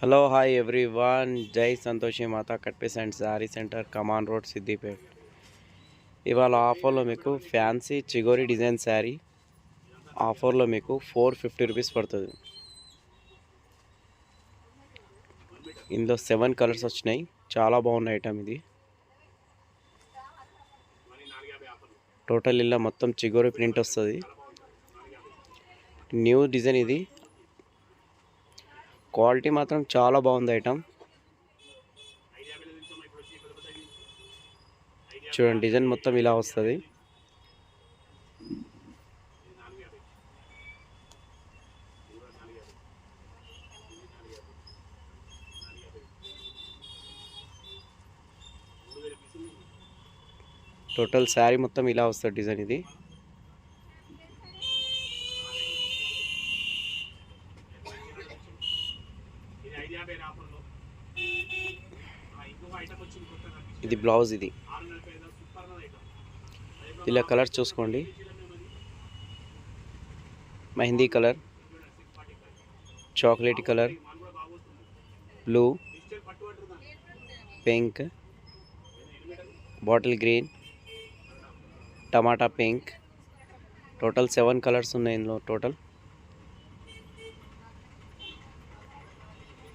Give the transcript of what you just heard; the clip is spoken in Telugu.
Hello hi everyone, Jai Santoshi Mata cut piece and sari centre, Kaman road, Siddipet. ఇవాళ ఆఫర్లో మీకు ఫ్యాన్సీ చిగోరి డిజైన్ శారీ ఆఫర్లో మీకు 450 రూపీస్ పడుతుంది. ఇందులో 7 కలర్స్ వచ్చినాయి. చాలా బాగున్న ఐటమ్ ఇది. టోటల్ ఇలా మొత్తం చిగోరి ప్రింట్ వస్తుంది. న్యూ డిజైన్ ఇది. క్వాలిటీ మాత్రం చాలా బాగుంది ఐటమ్. చూడండి, డిజైన్ మొత్తం ఇలా వస్తుంది. టోటల్ శారీ మొత్తం ఇలా వస్తుంది డిజైన్ ఇది. ఇది బ్లౌజ్. ఇది ఇలా కలర్స్ చూసుకోండి. Mehndi colour, chocolate colour, blue, pink, bottle green, tomato pink. Total 7 colours ఉన్నాయి ఇందులో టోటల్.